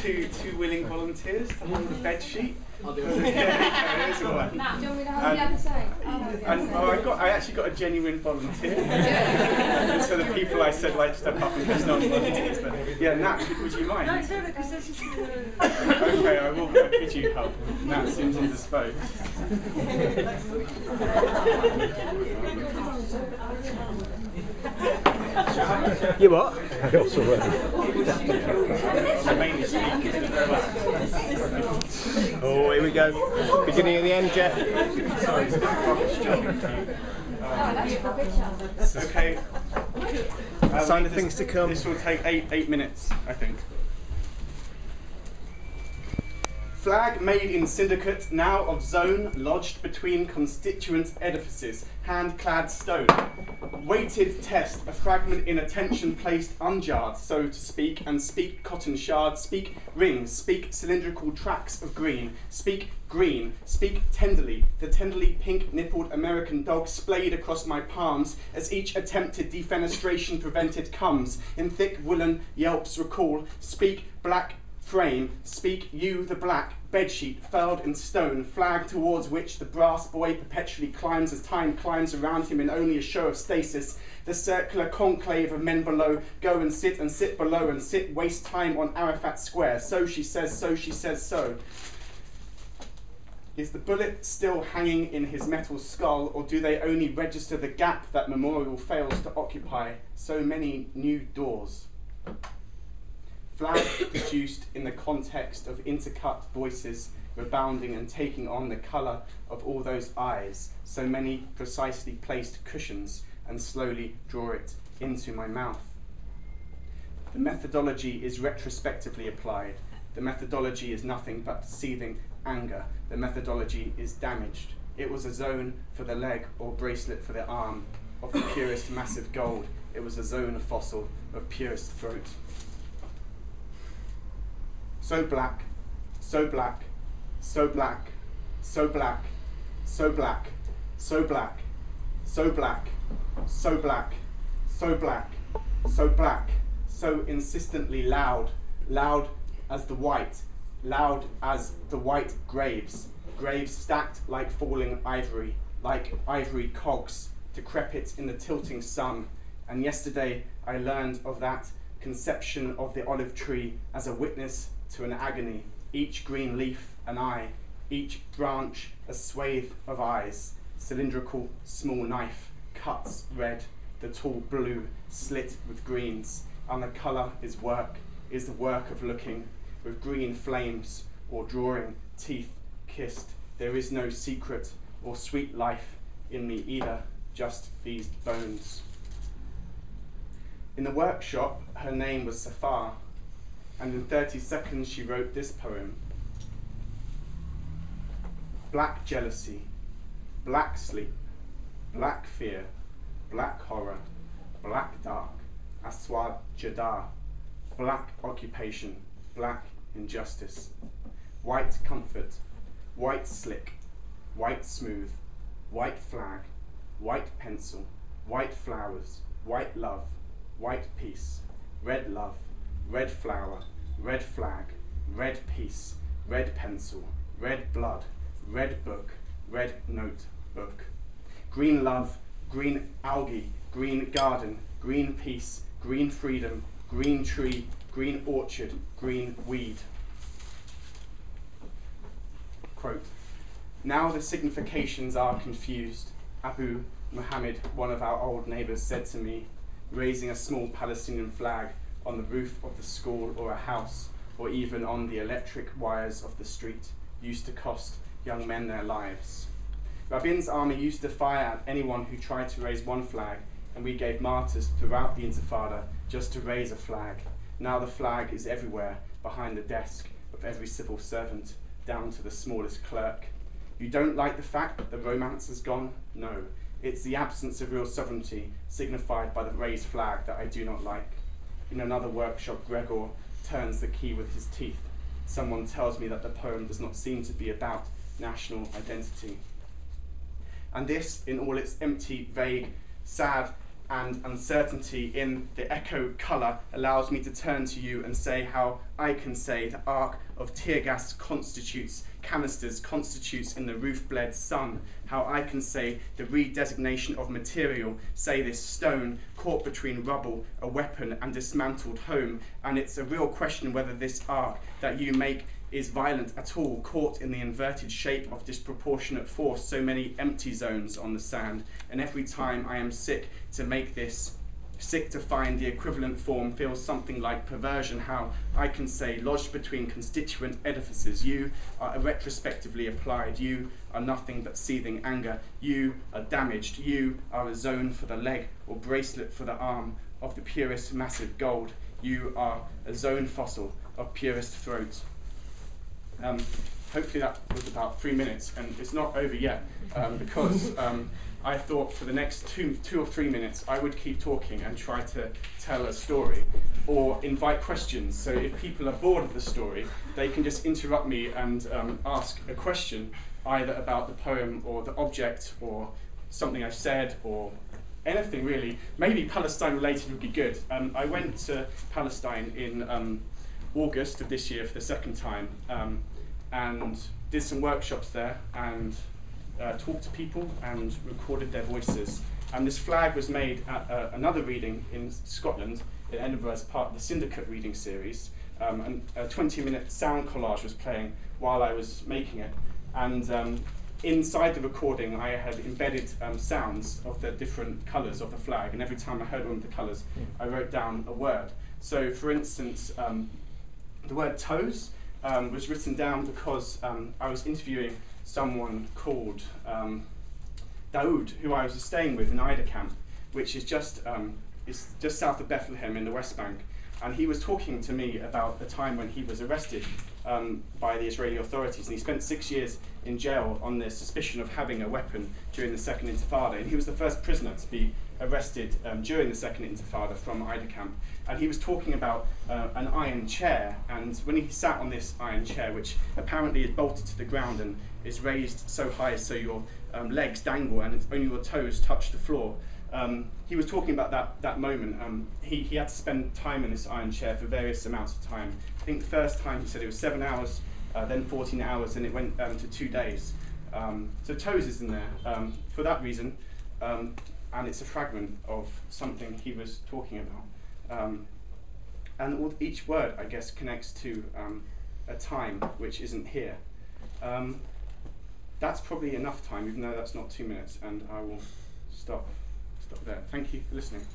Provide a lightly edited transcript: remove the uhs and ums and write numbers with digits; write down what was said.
two willing volunteers to hold the bed sheet. I'll do it. There is one. Matt, do you want me to hold the other side? I actually got a genuine volunteer. And so the people I said like step up and just not volunteers. But yeah, Nat, would you mind? No, do it because this is. Okay, I will. Could you help? Nat seems indisposed. You what? I also read. Mainly speaking. Oh, here we go. Beginning of the end, Jeff. Okay. Sign of things to come. This will take eight minutes, I think. Flag made in syndicate, now of zone, lodged between constituent edifices, hand-clad stone. Weighted test, a fragment in attention placed unjarred, so to speak, and speak cotton shards, speak rings, speak cylindrical tracks of green, speak tenderly, the tenderly pink-nippled American dog splayed across my palms as each attempted defenestration prevented comes, in thick woolen yelps recall, speak black frame, speak you the black, bedsheet furled in stone, flag towards which the brass boy perpetually climbs as time climbs around him in only a show of stasis, the circular conclave of men below go and sit below and sit, waste time on Arafat Square, so she says so. Is the bullet still hanging in his metal skull, or do they only register the gap that memorial fails to occupy? So many new doors. Flag produced in the context of intercut voices rebounding and taking on the colour of all those eyes, so many precisely placed cushions, and slowly draw it into my mouth. The methodology is retrospectively applied. The methodology is nothing but seething anger. The methodology is damaged. It was a zone for the leg or bracelet for the arm of the purest massive gold. It was a zone of fossil of purest throat. So black, so black, so black, so black, so black, so black, so black, so black, so black, so black, so insistently loud, loud as the white graves, graves stacked like falling ivory, like ivory cogs, decrepit in the tilting sun. And yesterday I learned of that conception of the olive tree as a witness to an agony, each green leaf an eye, each branch a swathe of eyes, cylindrical small knife, cuts red, the tall blue slit with greens, and the colour is the work of looking, with green flames or drawing teeth kissed. There is no secret or sweet life in me either, just these bones. In the workshop, her name was Safar, and in 30 seconds she wrote this poem. Black jealousy, black sleep, black fear, black horror, black dark, aswad jadar, black occupation, black injustice, white comfort, white slick, white smooth, white flag, white pencil, white flowers, white love, white peace, red love, red flower, red flag, red peace, red pencil, red blood, red book, red notebook, green love, green algae, green garden, green peace, green freedom, green tree, green orchard, green weed. Quote, now the significations are confused. Abu Muhammad, one of our old neighbours, said to me, raising a small Palestinian flag on the roof of the school or a house, or even on the electric wires of the street, used to cost young men their lives. Rabin's army used to fire at anyone who tried to raise one flag, and we gave martyrs throughout the Intifada just to raise a flag. Now the flag is everywhere, behind the desk of every civil servant, down to the smallest clerk. You don't like the fact that the romance has gone? No. It's the absence of real sovereignty, signified by the raised flag, that I do not like. In another workshop, Gregor turns the key with his teeth. Someone tells me that the poem does not seem to be about national identity. And this, in all its empty, vague, sad and uncertainty in the echo colour allows me to turn to you and say how I can say the arc of tear gas constitutes canisters, constitutes in the roof-bled sun, how I can say the redesignation of material, say this stone caught between rubble, a weapon and dismantled home, and it's a real question whether this arc that you make is violent at all, caught in the inverted shape of disproportionate force, so many empty zones on the sand. And every time I am sick to make this, sick to find the equivalent form, feels something like perversion, how I can say, lodged between constituent edifices, you are retrospectively applied, you are nothing but seething anger, you are damaged, you are a zone for the leg or bracelet for the arm of the purest massive gold, you are a zone fossil of purest throat. Hopefully that was about 3 minutes, and it's not over yet, because I thought for the next two or 3 minutes I would keep talking and try to tell a story or invite questions. So if people are bored of the story, they can just interrupt me and ask a question, either about the poem or the object or something I've said or anything really. Maybe Palestine related would be good. I went to Palestine in August of this year for the second time, and did some workshops there and talked to people and recorded their voices. And this flag was made at another reading in Scotland, in Edinburgh, as part of the Syndicate reading series. And a 20-minute sound collage was playing while I was making it. And inside the recording, I had embedded sounds of the different colours of the flag. And every time I heard one of the colours, I wrote down a word. So, for instance, the word toes was written down because I was interviewing someone called Daoud, who I was staying with in Ida camp, which is just south of Bethlehem in the West Bank. And he was talking to me about the time when he was arrested by the Israeli authorities, and he spent 6 years in jail on the suspicion of having a weapon during the Second Intifada. And he was the first prisoner to be arrested during the Second Intifada from Ida camp. And he was talking about an iron chair, and when he sat on this iron chair, which apparently is bolted to the ground and is raised so high so your legs dangle and only your toes touch the floor, he was talking about that moment. He had to spend time in this iron chair for various amounts of time. I think the first time he said it was 7 hours, then 14 hours, and it went to 2 days. So toes is in there for that reason, and it's a fragment of something he was talking about. And each word, I guess, connects to a time which isn't here. That's probably enough time, even though that's not 2 minutes, and I will stop there. Thank you for listening.